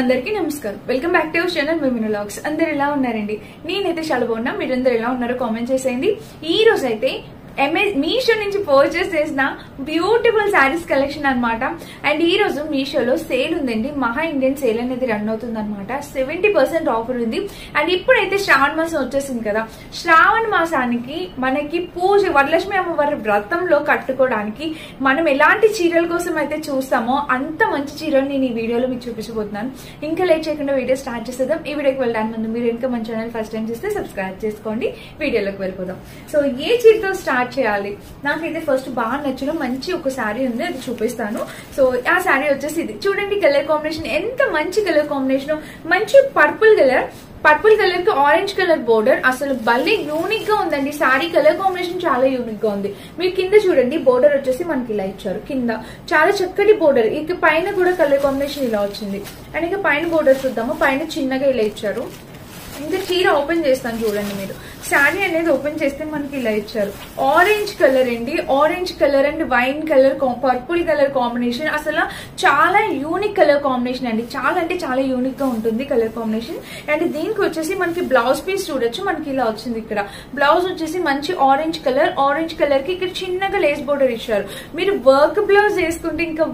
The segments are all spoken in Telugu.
అందరికీ నమస్కారం. Welcome back to our channel Mimino vlogs. అందరు ఎలా ఉన్నారండి? నేనైతే చాలా బాగున్నా. మీరందరూ ఎలా ఉన్నారో కామెంట్ చేసేయండి. ఈ రోజు అయితే మీషో నుంచి పర్చేస్ చేసిన బ్యూటిఫుల్ శారీస్ కలెక్షన్ అనమాట. అండ్ ఈ రోజు మీషోలో సేల్ ఉందండి. మహా ఇండియన్ సేల్ అనేది రన్ అవుతుంది అనమాట. 70% ఆఫర్ ఉంది. అండ్ ఇప్పుడైతే శ్రావణ మాసం వచ్చేసింది కదా. శ్రావణ మాసానికి మనకి పూజ వరలక్ష్మి అమ్మవారి వ్రతంలో కట్టుకోవడానికి మనం ఎలాంటి చీరల కోసం అయితే చూస్తామో అంత మంచి చీరలు నేను ఈ వీడియోలో మీకు చూపించబోతున్నాను. ఇంకా లేట్ చేయకుండా వీడియో స్టార్ట్ చేసేద్దాం. ఈ వీడియోకి వెళ్ళడానికి ముందు మీరు ఇంకా మన ఛానల్ ఫస్ట్ టైం చేస్తే సబ్స్క్రైబ్ చేసుకోండి. వీడియోలోకి వెళ్ళిపోదాం. సో ఏ చీరతో స్టార్ట్ చేయాలి? నాకైతే ఫస్ట్ బాగా నచ్చిన మంచి ఒక శారీ ఉంది, అది చూపిస్తాను. సో ఆ శారీ వచ్చేసి ఇది చూడండి. కలర్ కాంబినేషన్ ఎంత మంచి కలర్ కాంబినేషన్. మంచి పర్పుల్ కలర్ కి ఆరెంజ్ కలర్ బోర్డర్. అసలు భలే యూనిక్ గా ఉందండి. శారీ కలర్ కాంబినేషన్ చాలా యూనిక్ గా ఉంది. మీరు కింద చూడండి, బోర్డర్ వచ్చేసి మనకి ఇలా ఇచ్చారు. కింద చాలా చక్కటి బోర్డర్. ఇక పైన కూడా కలర్ కాంబినేషన్ ఇలా వచ్చింది. అండ్ ఇక పైన బోర్డర్ చూద్దాము. పైన చిన్నగా ఇలా ఇచ్చారు. ఇంకా చీర ఓపెన్ చేస్తాను చూడండి. మీరు శారీ అనేది ఓపెన్ చేస్తే మనకి ఇలా ఇచ్చారు. ఆరెంజ్ కలర్ అండి. Orange colour and wine colour, purple colour combination. అసలు చాలా యూనిక్ కలర్ కాంబినేషన్ అండి. చాలా అంటే చాలా యూనిక్ గా ఉంటుంది కలర్ కాంబినేషన్. అండ్ దీనికి వచ్చేసి మనకి బ్లౌజ్ పీస్ చూడొచ్చు. మనకి ఇలా వచ్చింది. ఇక్కడ బ్లౌజ్ వచ్చేసి మంచి ఆరెంజ్ కలర్ కి ఇక్కడ చిన్నగా లేస్ బోర్డర్ ఇచ్చారు. మీరు వర్క్ బ్లౌజ్ వేసుకుంటే ఇంకా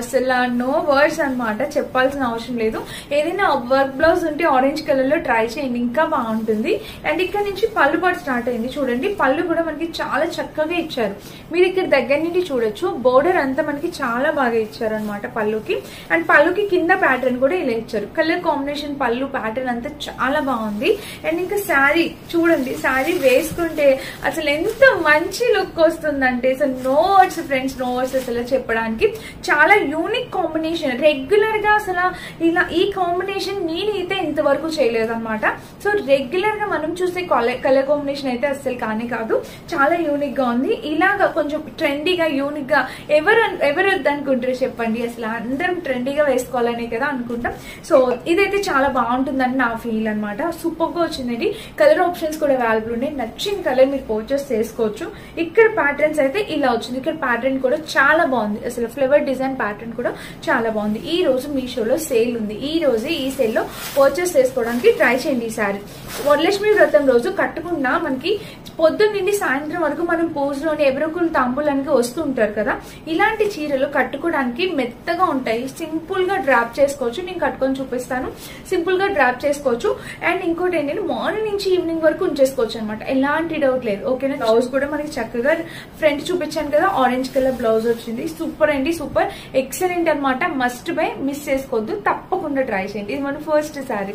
అసలు నో వర్డ్స్ అనమాట. చెప్పాల్సిన అవసరం లేదు. ఏదైనా వర్క్ బ్లౌజ్ ఉంటే ఆరెంజ్ కలర్ లో ట్రై చేయండి, ఇంకా బాగుంటుంది. అండ్ ఇక్కడ నుంచి పళ్ళు పాటు స్టార్ట్ అయింది. చూడండి, పళ్ళు కూడా మనకి చాలా చక్కగా ఇచ్చారు. మీరు ఇక్కడ దగ్గర నుండి చూడొచ్చు. బోర్డర్ అంతా మనకి చాలా బాగా ఇచ్చారు అనమాట పళ్ళుకి. అండ్ పళ్ళుకి కింద ప్యాటర్న్ కూడా ఇలా ఇచ్చారు. కలర్ కాంబినేషన్, పళ్ళు ప్యాటర్న్ అంతా చాలా బాగుంది. అండ్ ఇంకా శారీ చూడండి. శారీ వేసుకుంటే అసలు ఎంత మంచి లుక్ వస్తుందంటే అసలు no words friends, no words అసలు చెప్పడానికి. చాలా యూనిక్ కాంబినేషన్. రెగ్యులర్ గా అసలు ఇలా ఈ కాంబినేషన్ నేనైతే ఇంతవరకు చేయలేదు అనమాట. సో రెగ్యులర్ గా మనం చూసే కలర్ కాంబినేషన్ అయితే అస్సలు కానీ కాదు. చాలా యూనిక్ గా ఉంది. ఇలాగా కొంచెం ట్రెండీగా యూనిక్ గా ఎవరు వద్దనుకుంటారు చెప్పండి? అసలు అందరం ట్రెండీగా వేసుకోవాలనే కదా అనుకుంటాం. సో ఇదైతే చాలా బాగుంటుందని నా ఫీల్ అనమాట. సూపర్ గా వచ్చిందండి. కలర్ ఆప్షన్స్ కూడా అవైలబుల్ ఉన్నాయి. నచ్చిన కలర్ మీరు పర్చేస్ చేసుకోవచ్చు. ఇక్కడ ప్యాటర్న్స్ అయితే ఇలా వచ్చింది. ఇక్కడ ప్యాటర్న్ కూడా చాలా బాగుంది. అసలు ఫ్లవర్ డిజైన్ ప్యాటర్న్ కూడా చాలా బాగుంది. ఈ రోజు మీషోలో సేల్ ఉంది. ఈ రోజు ఈ సేల్ లో పర్చేస్ చేసుకోవడానికి ట్రై చేయండి. ఈ సారీ వరలక్ష్మి వ్రతం రోజు కట్టుకున్నా మనకి పొద్దున్న నుండి సాయంత్రం వరకు మనం పూజలోని ఎవరొకరు తాంబూలానికి వస్తూ ఉంటారు కదా. ఇలాంటి చీరలు కట్టుకోవడానికి మెత్తగా ఉంటాయి. సింపుల్ గా డ్రాప్ చేసుకోవచ్చు. నేను కట్టుకొని చూపిస్తాను. సింపుల్ గా డ్రాప్ చేసుకోవచ్చు. అండ్ ఇంకోటి ఏంటంటే మార్నింగ్ నుంచి ఈవినింగ్ వరకు ఉంచేసుకోవచ్చు అనమాట. ఎలాంటి డౌట్ లేదు. ఓకేనా? బ్లౌజ్ కూడా మనకి చక్కగా ఫ్రంట్ చూపించాను కదా. ఆరెంజ్ కలర్ బ్లౌజ్ వచ్చింది. సూపర్ అండి, సూపర్ ఎక్సలెంట్ అనమాట. మస్ట్ బై, మిస్ చేసుకోవద్దు. తప్పకుండా ట్రై చేయండి. ఇది మన ఫస్ట్ శారీ.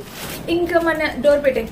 ఇంకా మన డోర్ పెట్టే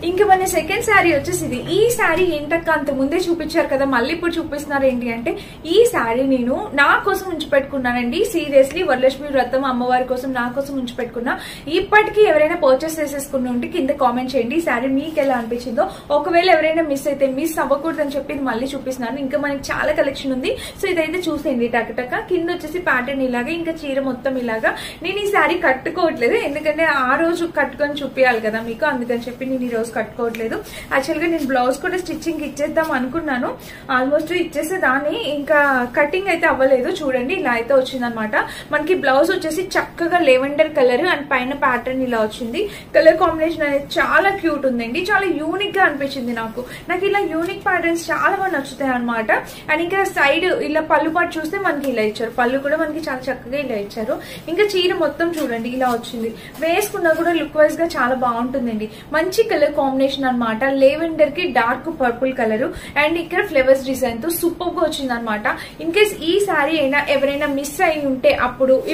ఇంకా మన సెకండ్ శారీ వచ్చేసి ఇది. ఈ శారీ ఏంటక్క అంత ముందే చూపించారు కదా, మళ్ళీ ఇప్పుడు చూపిస్తున్నారు ఏంటి అంటే, ఈ శారీ నేను నా కోసం ఉంచి పెట్టుకున్నానండి. సీరియస్లీ వరలక్ష్మి వ్రతం అమ్మవారి కోసం నా కోసం ఉంచి పెట్టుకున్నా. ఇప్పటికీ ఎవరైనా పర్చేస్ చేసేసుకుని ఉంటే కింద కామెంట్ చేయండి. ఈ శారీ మీకు ఎలా అనిపించిందో. ఒకవేళ ఎవరైనా మిస్ అయితే మిస్ అవ్వకూడదు అని చెప్పి మళ్ళీ చూపిస్తున్నాను. ఇంకా మనకి చాలా కలెక్షన్ ఉంది. సో ఇదైతే చూసేయండి. టక్ కింద వచ్చేసి ప్యాటర్న్ ఇలాగా, ఇంకా చీర మొత్తం ఇలాగా. నేను ఈ శారీ కట్టుకోవట్లేదు, ఎందుకంటే ఆ రోజు కట్టుకొని చూపించాలి కదా మీకు. అందుకని చెప్పి నేను ఈ రోజు కట్టుకోవట్లేదు. యాక్చువల్ గా నేను బ్లౌజ్ కూడా స్టిచ్చింగ్ ఇచ్చేద్దాం అనుకున్నాను. ఆల్మోస్ట్ ఇచ్చేసేదాన్ని, ఇంకా కటింగ్ అయితే అవ్వలేదు. చూడండి, ఇలా అయితే వచ్చిందనమాట. మనకి బ్లౌజ్ వచ్చేసి చక్కగా లెవెండర్ కలర్ అండ్ పైన ప్యాటర్న్ ఇలా వచ్చింది. కలర్ కాంబినేషన్ అనేది చాలా క్యూట్ ఉందండి. చాలా యూనిక్ గా అనిపించింది నాకు ఇలా యూనిక్ ప్యాటర్న్స్ చాలా బాగా నచ్చుతాయి అనమాట. అండ్ ఇంకా సైడ్ ఇలా పళ్ళు పాటు చూస్తే మనకి ఇలా ఇచ్చారు. పళ్ళు కూడా మనకి చాలా చక్కగా ఇలా ఇచ్చారు. ఇంకా చీర మొత్తం చూడండి ఇలా వచ్చింది. వేసుకున్నా కూడా లుక్ వైజ్ గా చాలా బాగుంటుందండి. మంచి కలర్ కాంబినేషన్ అనమాట. లెవెండర్ కి డార్క్ పర్పుల్ కలర్ అండ్ ఇక్కడ ఫ్లవర్స్ డిజైన్ తో సూపర్ గా వచ్చింది అనమాట. ఇన్ కేస్ ఈ శారీ అయినా ఎవరైనా మిస్ అయి ఉంటే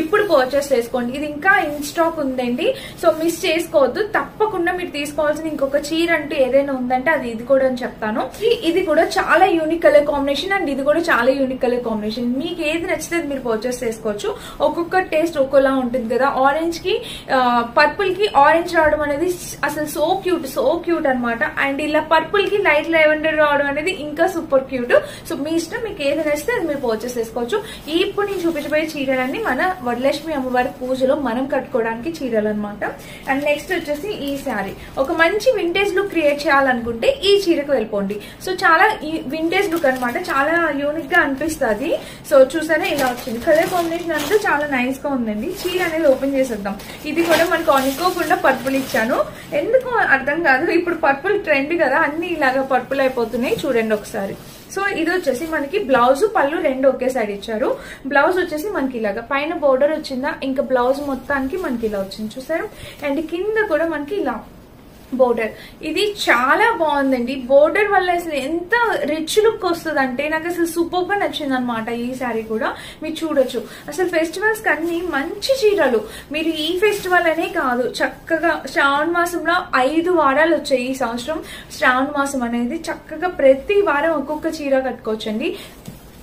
ఇప్పుడు పర్చేస్ చేసుకోండి. ఇది ఇంకా ఇన్ స్టాక్ ఉందండి. సో మిస్ చేసుకోవద్దు. తప్పకుండా మీరు తీసుకోవాల్సిన ఇంకొక చీర అంటూ ఏదైనా ఉందంటే అది ఇది కూడా అని చెప్తాను. ఇది కూడా చాలా యూనిక్ కలర్ కాంబినేషన్ అండ్ ఇది కూడా చాలా యూనిక్ కలర్ కాంబినేషన్. మీకు ఏది నచ్చితే మీరు పర్చేస్ చేసుకోవచ్చు. ఒక్కొక్క టేస్ట్ ఒక్కోలా ఉంటుంది కదా. ఆరెంజ్ కి పర్పుల్ కి ఆరెంజ్ రావడం అనేది అసలు సో క్యూట్, సో క్యూట్ అనమాట. అండ్ ఇలా పర్పుల్ కి లైట్ లెవెండర్ రావడం అనేది ఇంకా సూపర్ క్యూట్. సో మీ ఇష్టం, మీకు ఏది నచ్చితే అది మీరు పర్చేస్ చేసుకోవచ్చు. ఇప్పుడు నేను చూపించబోయే చీరలన్నీ మన వరలక్ష్మి అమ్మవారి పూజలో మనం కట్టుకోవడానికి చీరలు అనమాట. అండ్ నెక్స్ట్ వచ్చేసి ఈ శారీ. ఒక మంచి వింటేజ్ లుక్ క్రియేట్ చేయాలనుకుంటే ఈ చీరకు వెళ్ళిపోండి. సో చాలా వింటేజ్ లుక్ అనమాట, చాలా యూనిక్ గా అనిపిస్తుంది. సో చూసారా ఇలా వచ్చింది. కలర్ కాంబినేషన్ అంతా చాలా నైస్ గా ఉందండి. చీర అనేది ఓపెన్ చేసేద్దాం. ఇది కూడా మనకు అనుకోకుండా పర్పుల్ ఇచ్చాను, ఎందుకు అర్థం కాదు. ఇప్పుడు పర్పుల్ ట్రెండ్ కదా, అన్ని ఇలాగా పర్పుల్ అయిపోతున్నాయి. చూడండి ఒకసారి. సో ఇది వచ్చేసి మనకి బ్లౌజ్ పళ్ళు రెండు ఒకే సైడ్ ఇచ్చారు. బ్లౌజ్ వచ్చేసి మనకి ఇలాగా పైన బోర్డర్ వచ్చిందా, ఇంకా బ్లౌజ్ మొత్తానికి మనకి ఇలా వచ్చింది చూసారు. అండ్ కింద కూడా మనకి ఇలా బోర్డర్. ఇది చాలా బాగుందండి. బోర్డర్ వల్ల అసలు ఎంత రిచ్ లుక్ వస్తుంది అంటే నాకు అసలు సూపర్ గా నచ్చింది అనమాట. ఈ శారీ కూడా మీరు చూడొచ్చు. అసలు ఫెస్టివల్స్ కి అన్ని మంచి చీరలు. మీరు ఈ ఫెస్టివల్ అనే కాదు, చక్కగా శ్రావణ మాసంలో 5 వారాలు వచ్చాయి ఈ సంవత్సరం. శ్రావణ మాసం అనేది చక్కగా ప్రతి వారం ఒక్కొక్క చీర కట్టుకోవచ్చండి.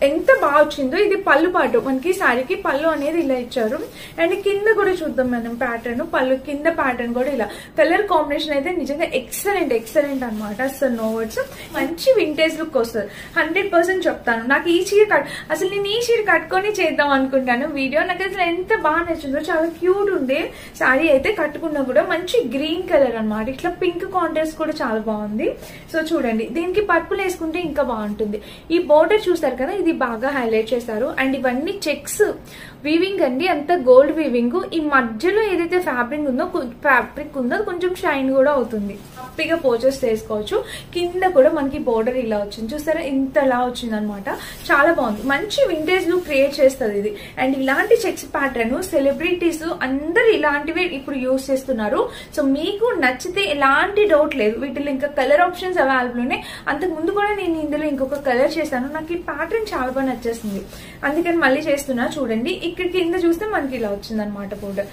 ఎంత బాగా వచ్చిందో. ఇది పళ్ళు పాటు, మనకి శారీకి పళ్ళు అనేది ఇలా ఇచ్చారు. అండ్ కింద కూడా చూద్దాం మనం ప్యాటర్న్. పళ్ళు కింద ప్యాటర్న్ కూడా ఇలా. కలర్ కాంబినేషన్ అయితే నిజంగా ఎక్సలెంట్ అనమాట. అసలు నో వర్డ్స్. మంచి వింటేజ్ లుక్ వస్తుంది 100% చెప్తాను. నాకు ఈ చీర అసలు నేను ఈ చీర కట్టుకొని చేద్దాం అనుకుంటాను వీడియో. నాకు అసలు ఎంత బాగా నచ్చిందో, చాలా క్యూట్ ఉండే శారీ అయితే. కట్టుకున్నా కూడా మంచి గ్రీన్ కలర్ అనమాట. ఇట్లా పింక్ కాంట్రాస్ట్ కూడా చాలా బాగుంది. సో చూడండి, దీనికి పర్పుల్ వేసుకుంటే ఇంకా బాగుంటుంది. ఈ బోర్డర్ చూస్తారు కదా, ఇది బాగా హైలైట్ చేశారు. అండ్ ఇవన్నీ చెక్స్ వీవింగ్ అండి, అంత గోల్డ్ వీవింగ్. ఈ మధ్యలో ఏదైతే ఫ్యాబ్రిక్ ఉందో కొంచెం షైన్ కూడా అవుతుంది. హ్యాపీగా పర్చేస్ చేసుకోవచ్చు. కింద కూడా మనకి బోర్డర్ ఇలా వచ్చింది చూసారా, ఇంతలా వచ్చింది అనమాట. చాలా బాగుంది. మంచి వింటేజ్ లుక్ క్రియేట్ చేస్తుంది ఇది. అండ్ ఇలాంటి చెక్స్ ప్యాటర్న్ సెలబ్రిటీస్ అందరు ఇలాంటివి ఇప్పుడు యూజ్ చేస్తున్నారు. సో మీకు నచ్చితే ఎలాంటి డౌట్ లేదు. వీటిలో ఇంకా కలర్ ఆప్షన్స్ అవైలబుల్ ఉన్నాయి. అంతకు ముందు కూడా నేను ఇందులో ఇంకొక కలర్ చేశాను. నాకు ఈ ప్యాటర్న్ చాలా బాగా నచ్చేసింది, అందుకని మళ్ళీ చేస్తున్నా. చూడండి, ఇక్కడ కింద చూస్తే మనకి ఇలా వచ్చింది అనమాట బోర్డర్.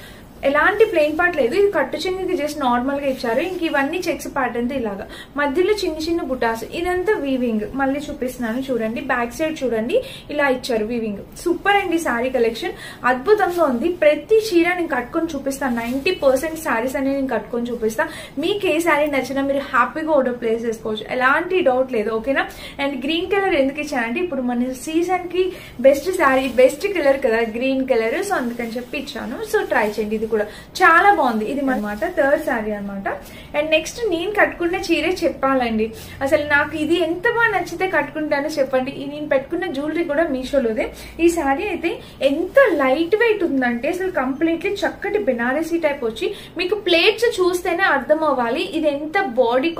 ఎలాంటి ప్లెయిన్ పార్ట్ లేదు. ఇది కట్టు చెందికి జస్ట్ నార్మల్ గా ఇచ్చారు. ఇంక ఇవన్నీ చెక్స్ ప్యాటర్న్ ఇలాగా, మధ్యలో చిన్న చిన్న బుటాస్. ఇదంతా వీవింగ్. మళ్ళీ చూపిస్తున్నాను చూడండి. బ్యాక్ సైడ్ చూడండి ఇలా ఇచ్చారు వీవింగ్. సూపర్ అండి. శారీ కలెక్షన్ అద్భుతంగా ఉంది. ప్రతి చీర నేను కట్టుకొని చూపిస్తాను. 90% శారీస్ అనేది నేను కట్టుకొని చూపిస్తాను. మీకు ఏ శారీ నచ్చినా మీరు హ్యాపీగా ఆర్డర్ ప్లేస్ చేసుకోవచ్చు, ఎలాంటి డౌట్ లేదు. ఓకేనా. అండ్ గ్రీన్ కలర్ ఎందుకు ఇచ్చానంటే ఇప్పుడు మన సీజన్ కి బెస్ట్ శారీ, బెస్ట్ కలర్ కదా గ్రీన్ కలర్. సో అందుకని చెప్పి ఇచ్చాను. సో ట్రై చేయండి. ఇది కూడా చాలా బాగుంది. ఇది అనమాట థర్డ్ శారీ అనమాట. అండ్ నెక్స్ట్ నేను కట్టుకున్న చీరే చెప్పాలండి. అసలు నాకు ఇది ఎంత బాగా నచ్చితే కట్టుకుంటానో చెప్పండి. నేను పెట్టుకున్న జ్యువెలరీ కూడా మీషోలోదే. ఈ శారీ అయితే ఎంత లైట్ వెయిట్ ఉందంటే అసలు కంప్లీట్లీ చక్కటి బెనారసీ టైప్ వచ్చి మీకు ప్లేట్స్ చూస్తేనే అర్థం అవ్వాలి ఇది ఎంత బాడీ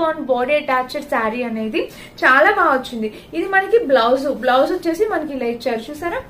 అటాచ్డ్ శారీ అనేది. చాలా బాగా వచ్చింది. ఇది మనకి బ్లౌజ్ వచ్చేసి మనకి ఇలా ఇచ్చారు చూసారా.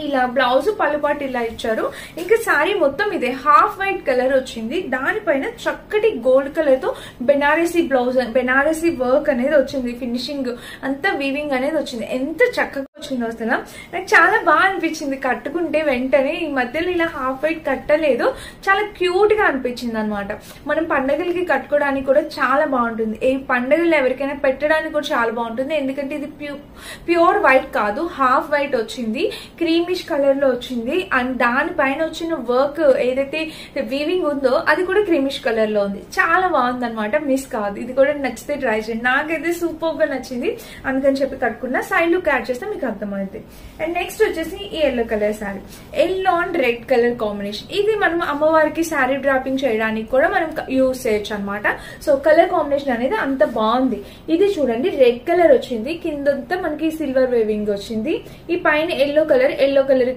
ఇలా బ్లౌజ్ పళ్ళుపాటు ఇలా ఇచ్చారు. ఇంకా శారీ మొత్తం ఇదే హాఫ్ వైట్ కలర్ వచ్చింది. దానిపైన చక్కటి గోల్డ్ కలర్ తో బెనారసీ వర్క్ అనేది వచ్చింది. ఫినిషింగ్ అంతా వీవింగ్ అనేది వచ్చింది. ఎంత చక్కగా వచ్చిందో అసలు నాకు చాలా బాగా అనిపించింది కట్టుకుంటే వెంటనే. ఈ మధ్యలో ఇలా హాఫ్ వైట్ కట్టలేదు, చాలా క్యూట్ గా అనిపించింది అనమాట. మనం పండగలకి కట్టుకోవడానికి కూడా చాలా బాగుంటుంది. ఈ పండగలు ఎవరికైనా పెట్టడానికి కూడా చాలా బాగుంటుంది. ఎందుకంటే ఇది ప్యూర్ వైట్ కాదు, హాఫ్ వైట్ వచ్చింది. క్రీమిష్ కలర్ లో వచ్చింది. అండ్ దానిపైన వచ్చిన వర్క్ ఏదైతే వీవింగ్ ఉందో అది కూడా క్రీమిష్ కలర్ లో ఉంది. చాలా బాగుంది అనమాట. మిస్ కాదు. ఇది కూడా నచ్చితే ట్రై చేయండి. నాకైతే సూపర్ గా నచ్చింది, అందుకని చెప్పి కట్టుకున్నా. సైడ్ లుక్ యాడ్ చేస్తే మీకు అర్థమవుతుంది. అండ్ నెక్స్ట్ వచ్చేసి ఈ yellow colour sari. Yellow and red colour combination. ఇది మనం అమ్మవారికి శారీ డ్రాపింగ్ చేయడానికి కూడా మనం యూజ్ చేయొచ్చు అనమాట. సో కలర్ కాంబినేషన్ అనేది అంత బాగుంది. ఇది చూడండి, రెడ్ కలర్ వచ్చింది. కిందంతా మనకి సిల్వర్ వేవింగ్ వచ్చింది. ఈ పైన ఎల్లో కలర్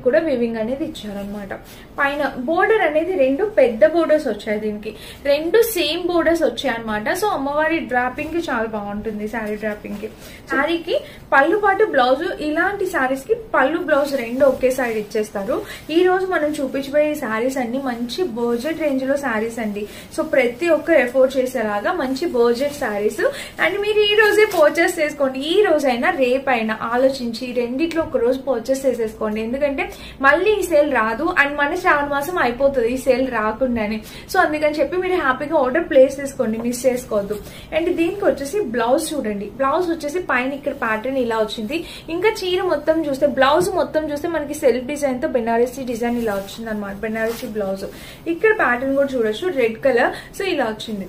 కూడా వీవింగ్ అనేది ఇచ్చారనమాట. పైన బోర్డర్ అనేది రెండు పెద్ద బోర్డర్స్ వచ్చాయి. దీనికి రెండు సేమ్ బోర్డర్స్ వచ్చాయి అనమాట. సో అమ్మవారి డ్రాపింగ్ కి చాలా బాగుంటుంది. శారీ డ్రాపింగ్ కి. శారీకి పళ్ళు పాటు బ్లౌజ్. ఇలాంటి శారీస్ కి పళ్ళు బ్లౌజ్ రెండు ఒకే సైడ్ ఇచ్చేస్తారు. ఈ రోజు మనం చూపించబోయే శారీస్ అన్ని మంచి బడ్జెట్ రేంజ్ లో శారీస్ అండి. సో ప్రతి ఒక్కరు ఎఫోర్డ్ చేసేలాగా మంచి బడ్జెట్ శారీస్. అండ్ మీరు ఈ రోజే పర్చేస్ చేసుకోండి. ఈ రోజైనా రేపైనా ఆలోచించి రెండిట్లో ఒక రోజు పర్చేస్ చేసేసుకోండి. ఎందుకంటే మళ్ళీ ఈ సేల్ రాదు. అండ్ మన శ్రావణ మాసం అయిపోతుంది ఈ సేల్ రాకుండానే. సో అందుకని చెప్పి మీరు హ్యాపీగా ఆర్డర్ ప్లేస్ చేసుకోండి, మిస్ చేసుకోవద్దు. అండ్ దీనికి వచ్చేసి బ్లౌజ్ చూడండి. బ్లౌజ్ వచ్చేసి పైన ఇక్కడ ప్యాటర్న్ ఇలా వచ్చింది. ఇంకా చీర మొత్తం చూస్తే బ్లౌజ్ మొత్తం చూస్తే మనకి సెల్ఫ్ డిజైన్ తో బెనారసీ డిజైన్ ఇలా వచ్చింది అనమాట. బెనారసీ బ్లౌజ్ ఇక్కడ ప్యాటర్న్ కూడా చూడొచ్చు రెడ్ కలర్. సో ఇలా వచ్చింది.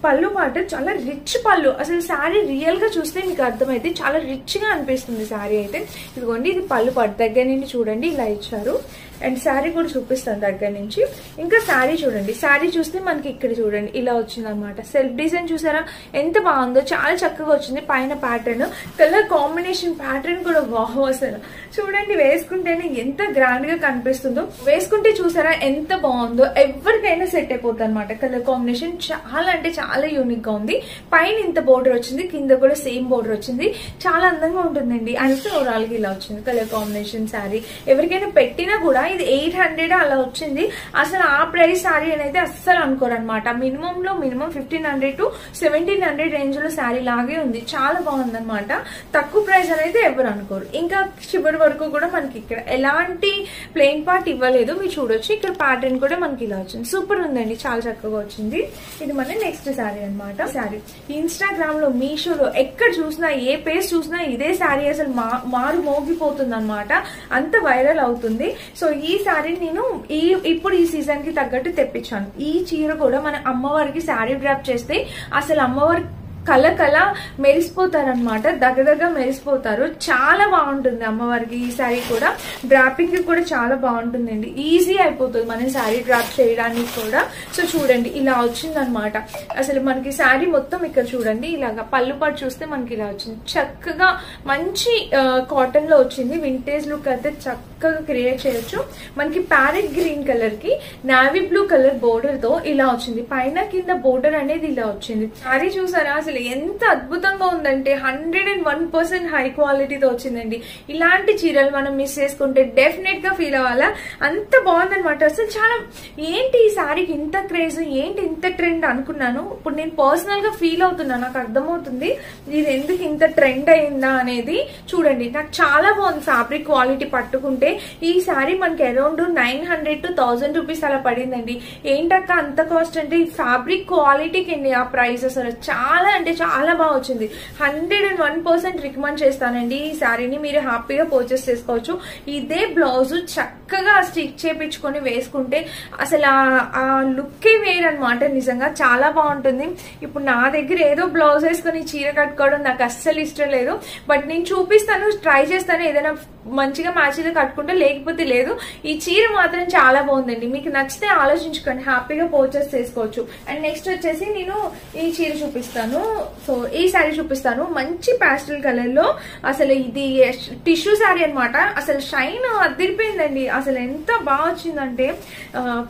పళ్ళు పాట చాలా రిచ్ పళ్ళు. అసలు శారీ రియల్ గా చూస్తే మీకు అర్థమైతే చాలా రిచ్ గా అనిపిస్తుంది శారీ అయితే. ఇదిగోండి ఇది పళ్ళు పాట దగ్గర నుండి చూడండి ఇలా ఇచ్చారు. అండ్ శారీ కూడా చూపిస్తాను దగ్గర నుంచి. ఇంకా శారీ చూడండి, శారీ చూస్తే మనకి ఇక్కడ చూడండి ఇలా వచ్చింది అనమాట. సెల్ఫ్ డిజైన్ చూసారా ఎంత బాగుందో, చాలా చక్కగా వచ్చింది. పైన ప్యాటర్న్ కలర్ కాంబినేషన్ ప్యాటర్న్ కూడా వావ్. అసలు చూడండి వేసుకుంటేనే ఎంత గ్రాండ్ గా కనిపిస్తుందో. వేసుకుంటే చూసారా ఎంత బాగుందో, ఎవరికైనా సెట్ అయిపోతుంది అనమాట. కలర్ కాంబినేషన్ చాలా అంటే చాలా యూనిక్ గా ఉంది. పైన ఇంత బోర్డర్ వచ్చింది, కింద కూడా సేమ్ బోర్డర్ వచ్చింది. చాలా అందంగా ఉంటుందండి. అంటే ఓవరాల్ గా ఇలా వచ్చింది కలర్ కాంబినేషన్ శారీ. ఎవరికైనా పెట్టినా కూడా ఇది 800 అలా వచ్చింది. అసలు ఆ ప్రైస్ శారీ అనేది అస్సలు అనుకోరు అనమాట. మినిమం లో మినిమం 1500 to 1700 రేంజ్ లో శారీ లాగే ఉంది. చాలా బాగుంది అనమాట. తక్కువ ప్రైస్ అనేది ఎవరు అనుకోరు. ఇంకా చివరి వరకు కూడా మనకి ఇక్కడ ఎలాంటి ప్లెయిన్ పార్ట్ ఇవ్వలేదు, మీరు చూడొచ్చు. ఇక్కడ ప్యాటర్న్ కూడా మనకి ఇలా వచ్చింది. సూపర్ ఉందండి, చాలా చక్కగా వచ్చింది. ఇది మన నెక్స్ట్ శారీ అనమాట. శారీ ఇన్స్టాగ్రామ్ లో, మీషోలో ఎక్కడ చూసినా, ఏ పేజ్ చూసినా ఇదే శారీ అసలు మారు మోగిపోతుంది అనమాట. అంత వైరల్ అవుతుంది. సో ఈ శారీ నేను ఇప్పుడు ఈ సీజన్ కి తగ్గట్టు తెప్పించాను. ఈ చీర కూడా మన అమ్మవారికి శారీ డ్రాప్ చేస్తే అసలు అమ్మవారి కళ మెరిసిపోతారనమాట. దగ్గర మెరిసిపోతారు. చాలా బాగుంటుంది అమ్మవారికి ఈ శారీ కూడా. డ్రాపింగ్ కూడా చాలా బాగుంటుందండి. ఈజీ అయిపోతుంది మనం శారీ డ్రాప్ చేయడానికి కూడా. సో చూడండి ఇలా వచ్చింది అనమాట. అసలు మనకి శారీ మొత్తం ఇక్కడ చూడండి ఇలాగా పళ్ళు పాటు చూస్తే మనకి ఇలా వచ్చింది. చక్కగా మంచి కాటన్ లో వచ్చింది. వింటేజ్ లుక్ అయితే చక్కగా క్రియేట్ చేయొచ్చు. మనకి ప్యారెట్ గ్రీన్ కలర్ కి నావీ బ్లూ కలర్ బోర్డర్ తో ఇలా వచ్చింది. పైన కింద బోర్డర్ అనేది ఇలా వచ్చింది. శారీ చూసారా అసలు ఎంత అద్భుతంగా ఉందంటే 101% హై క్వాలిటీతో వచ్చిందండి. ఇలాంటి చీరలు మనం మిస్ చేసుకుంటే డెఫినెట్ గా ఫీల్ అవ్వాలా. అంత బాగుందనమాట. అసలు చాలా ఏంటి ఈ శారీకి ఇంత క్రేజ్, ఏంటి ఇంత ట్రెండ్ అనుకున్నాను. ఇప్పుడు నేను పర్సనల్ గా ఫీల్ అవుతున్నా, నాకు అర్థమవుతుంది ఇది ఎందుకు ఇంత ట్రెండ్ అయిందా అనేది. చూడండి నాకు చాలా బాగుంది. ఫ్యాబ్రిక్ క్వాలిటీ పట్టుకుంటే ఈ శారీ మనకి అరౌండ్ 900 to 1000 రూపీస్ అలా పడిందండి. ఏంటక్క అంత కాస్ట్ అంటే ఈ ఫ్యాబ్రిక్ క్వాలిటీకి ఆ ప్రైస్ అసలు చాలా అంటే చాలా బాగా వచ్చింది. 101% రికమెండ్ చేస్తానండి ఈ శారీని. మీరు హ్యాపీగా పర్చేస్ చేసుకోవచ్చు. ఇదే బ్లౌజ్ చక్కగా స్టిచ్ చేయించుకొని వేసుకుంటే అసలు ఆ లుక్కే వేరనమాట. నిజంగా చాలా బాగుంటుంది. ఇప్పుడు నా దగ్గర ఏదో బ్లౌజ్ వేసుకొని చీర కట్టుకోవడం నాకు అస్సలు ఇష్టం లేదు. బట్ నేను చూపిస్తాను, ట్రై చేస్తాను. ఏదైనా మంచిగా మ్యాచ్గా కట్టుకుంటే, లేకపోతే లేదు. ఈ చీర మాత్రం చాలా బాగుందండి. మీకు నచ్చితే ఆలోచించుకొని హ్యాపీగా పర్చేస్ చేసుకోవచ్చు. అండ్ నెక్స్ట్ వచ్చేసి నేను ఈ చీర చూపిస్తాను. సో ఈ శారీ చూపిస్తాను. మంచి పాస్టల్ కలర్ లో అసలు ఇది టిష్యూ శారీ అనమాట. అసలు షైన్ అదిరిపోయిందండి. అసలు ఎంత బాగా వచ్చిందంటే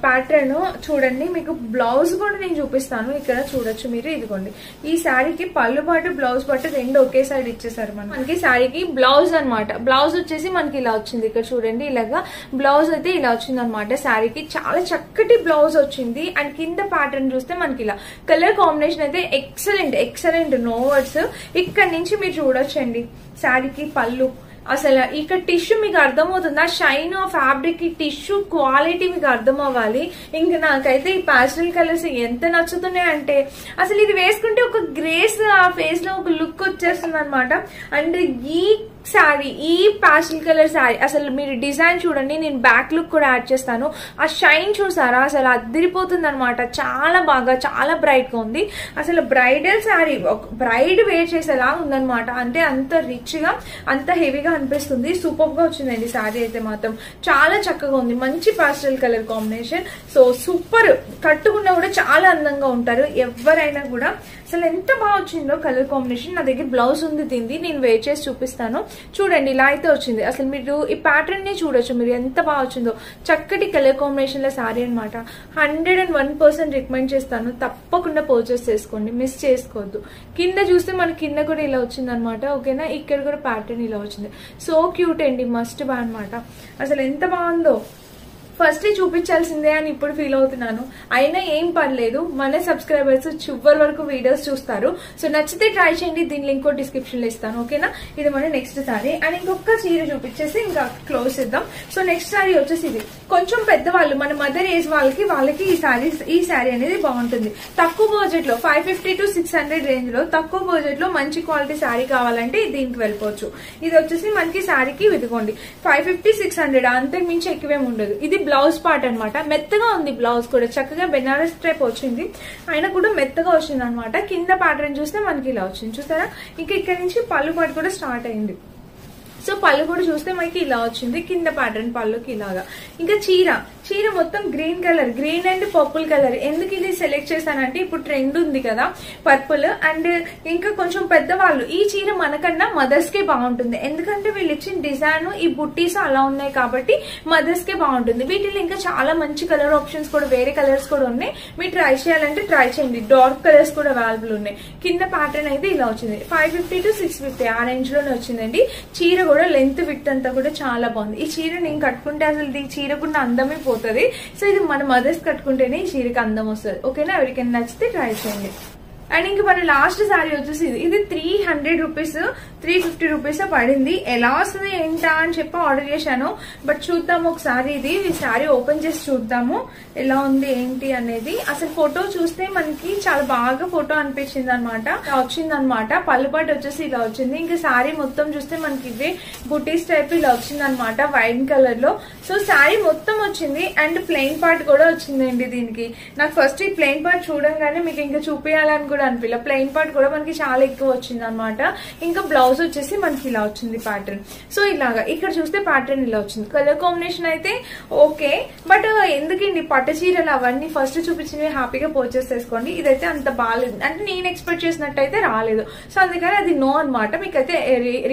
ప్యాటర్న్ చూడండి. మీకు బ్లౌజ్ కూడా నేను చూపిస్తాను. ఇక్కడ చూడొచ్చు మీరు. ఇదిగోండి ఈ శారీకి పళ్ళు పాటు బ్లౌజ్ పాటు రెండు ఒకే సైడ్ ఇచ్చేసారు. మనకి శారీకి బ్లౌజ్ అనమాట. బ్లౌజ్ వచ్చేసి మనకి ఇలా వచ్చింది. ఇక్కడ చూడండి ఇలాగా బ్లౌజ్ అయితే ఇలా వచ్చింది అనమాట. శారీకి చాలా చక్కటి బ్లౌజ్ వచ్చింది. అండ్ కింద ప్యాటర్న్ చూస్తే మనకి ఇలా కలర్ కాంబినేషన్ అయితే ఎక్సలెంట్ నో వర్డ్స్. ఇక్కడ నుంచి మీరు చూడొచ్చండి శారీకి పళ్ళు. అసలు ఇక్కడ టిష్యూ మీకు అర్థమవుతుందా? షైన్ ఫ్యాబ్రిక్ టిష్యూ క్వాలిటీ మీకు అర్థం అవ్వాలి. ఇంకా నాకైతే ఈ పాస్టల్ కలర్స్ ఎంత నచ్చుతున్నాయంటే అసలు ఇది వేసుకుంటే ఒక గ్రేస్ ఆ ఫేస్ లో ఒక లుక్ వచ్చేస్తుంది అనమాట. అండ్ ఈ శారీ, ఈ పాస్టల్ కలర్ శారీ అసలు మీరు డిజైన్ చూడండి. నేను బ్యాక్ లుక్ కూడా యాడ్ చేస్తాను. ఆ షైన్ చూసారా అసలు అదిరిపోతుంది అనమాట. చాలా బాగా చాలా బ్రైట్ గా ఉంది. అసలు బ్రైడల్ శారీ, బ్రైడ్ వేర్ చేసేలా ఉందనమాట. అంటే అంత రిచ్ గా అంత హెవీగా అనిపిస్తుంది. సూపర్ గా వచ్చిందండి శారీ అయితే మాత్రం. చాలా చక్కగా ఉంది. మంచి పాస్టల్ కలర్ కాంబినేషన్. So super. కట్టుకున్నా కూడా చాలా అందంగా ఉంటారు ఎవరైనా కూడా. అసలు ఎంత బాగా వచ్చిందో కలర్ కాంబినేషన్. నా దగ్గర బ్లౌజ్ ఉంది దీన్ని, నేను వేర్ చేసి చూపిస్తాను. చూడండి ఇలా అయితే వచ్చింది. అసలు మీరు ఈ ప్యాటర్న్ ని చూడొచ్చు మీరు ఎంత బాగా వచ్చిందో. చక్కటి కలర్ కాంబినేషన్ లో శారీ అనమాట. 101% రికమెండ్ చేస్తాను. తప్పకుండా పర్చేస్ చేసుకోండి, మిస్ చేసుకోవద్దు. కింద చూస్తే మనకి కింద కూడా ఇలా వచ్చింది అనమాట. ఓకేనా? ఇక్కడ కూడా ప్యాటర్న్ ఇలా వచ్చింది. సో క్యూట్ అండి, మస్ట్ బా అనమాట. అసలు ఎంత బాగుందో. ఫస్ట్ చూపించాల్సిందే అని ఇప్పుడు ఫీల్ అవుతున్నాను. అయినా ఏం పర్లేదు, మన సబ్స్క్రైబర్స్ చివరి వరకు వీడియోస్ చూస్తారు. సో నచ్చితే ట్రై చేయండి. దీని లింక్ డిస్క్రిప్షన్ లో ఇస్తాను. ఓకేనా? ఇది మన నెక్స్ట్ సారీ. అండ్ ఇంకొక చీర చూపించేసి ఇంకా క్లోజ్ చేద్దాం. సో నెక్స్ట్ సారీ వచ్చేసి ఇది కొంచెం పెద్దవాళ్ళు, మన మదర్ ఏజ్ వాళ్ళకి ఈ సారీ అనేది బాగుంటుంది. తక్కువ బడ్జెట్ లో 550 to 600 రేంజ్ లో తక్కువ బడ్జెట్ లో మంచి క్వాలిటీ సారీ కావాలంటే దీనికి వెళ్ళిపోవచ్చు. ఇది వచ్చేసి మనకి సారీకి ఇదిగోండి 550-600 అంతకు మించి ఎక్కువేం ఉండదు. ఇది బ్లౌజ్ పార్ట్ అనమాట. మెత్తగా ఉంది బ్లౌజ్ కూడా, చక్కగా బెనారస్ టైప్ వచ్చింది. అయినా కూడా మెత్తగా వచ్చింది అనమాట. కింద ప్యాటర్న్ చూస్తే మనకి ఇలా వచ్చింది చూసారా. ఇంకా ఇక్కడ నుంచి పళ్ళు పాటు కూడా స్టార్ట్ అయింది. సో పళ్ళు కూడా చూస్తే మనకి ఇలా వచ్చింది, కింద ప్యాటర్న్ పళ్ళుకి ఇలాగా. ఇంకా చీర మొత్తం green colour, green and purple colour. ఎందుకు ఇది సెలెక్ట్ చేశానంటే ఇప్పుడు ట్రెండ్ ఉంది కదా పర్పుల్. అండ్ ఇంకా కొంచెం పెద్దవాళ్ళు ఈ చీర మనకన్నా మదర్స్ కే బాగుంటుంది. ఎందుకంటే వీళ్ళు ఇచ్చిన డిజైన్ ఈ బుట్టీస్ అలా ఉన్నాయి కాబట్టి మదర్స్ కే బాగుంటుంది. వీటిలో ఇంకా చాలా మంచి కలర్ ఆప్షన్స్ కూడా, వేరే కలర్స్ కూడా ఉన్నాయి. మీరు ట్రై చేయాలంటే ట్రై చేయండి. డార్క్ కలర్స్ కూడా అవైలబుల్ ఉన్నాయి. కింద ప్యాటర్న్ అయితే ఇలా వచ్చింది. 550 to 650 ఆ రేంజ్ లోనే వచ్చిందండి. చీర కూడా లెంత్ విడ్త్ అంతా కూడా చాలా బాగుంది. ఈ చీర నేను కట్టుకుంటే అసలు ఈ చీరకున్న అందమే పోతుంది. సో ఇది మన మదర్స్ కట్టుకుంటేనే ఈ చీరకి అందం వస్తుంది. ఓకేనా? ఎవరికైనా నచ్చితే ట్రై చేయండి. అండ్ ఇంక మన లాస్ట్ సారీ వచ్చేసి ఇది 300 రూపీస్ 350 రూపీస్ పడింది. ఎలా వస్తుంది ఏంటా అని చెప్పి ఆర్డర్ చేశాను. బట్ చూద్దాము ఒకసారి. ఈ సారీ ఓపెన్ చేసి చూద్దాము ఎలా ఉంది ఏంటి అనేది. అసలు ఫోటో చూస్తే మనకి చాలా బాగా ఫోటో అనిపించింది అనమాట. వచ్చింది అనమాట. పళ్ళుపాటు వచ్చేసి ఇలా వచ్చింది. ఇంకా సారీ మొత్తం చూస్తే మనకి ఇవే బుటీస్ టైప్ ఇలా వచ్చింది అనమాట, వైట్ కలర్ లో. సో సారీ మొత్తం వచ్చింది. అండ్ ప్లెయిన్ పార్ట్ కూడా వచ్చిందండి దీనికి. నాకు ఫస్ట్ ఈ ప్లెయిన్ పార్ట్ చూడంగానే మీకు ఇంకా చూపించాలని కూడా అనిపించలే. ప్లెయిన్ పార్ట్ కూడా మనకి చాలా ఎక్కువ వచ్చింది అనమాట. ఇంకా బ్లౌజ్ వచ్చేసి మనకి ఇలా వచ్చింది ప్యాటర్న్. సో ఇలాగా ఇక్కడ చూస్తే ప్యాటర్న్ ఇలా వచ్చింది. కలర్ కాంబినేషన్ అయితే ఓకే. బట్ ఎందుకండి పట్టు చీరలు అవన్నీ ఫస్ట్ చూపించినవి హ్యాపీగా పర్చేస్ చేసుకోండి. ఇదైతే అంత బాగాలేదు, అంటే నేను ఎక్స్పెక్ట్ చేసినట్టయితే రాలేదు. సో అందుకని అది నో అనమాట. మీకైతే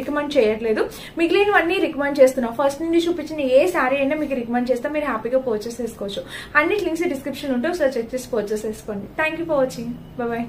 రికమెండ్ చేయట్లేదు. మిగిలినవన్నీ రికమెండ్ చేస్తున్నాం. ఫస్ట్ నుండి చూపించిన ఏ సారీ అయినా మీకు రికమెండ్ చేస్తే మీరు హ్యాపీగా పర్చేస్ చేసుకోవచ్చు. అన్ని లింక్స్ డిస్క్రిప్షన్ ఉంటే ఒకసారి చెక్ చేసి పర్చేస్ చేసుకోండి. Thank you for watching. Bye.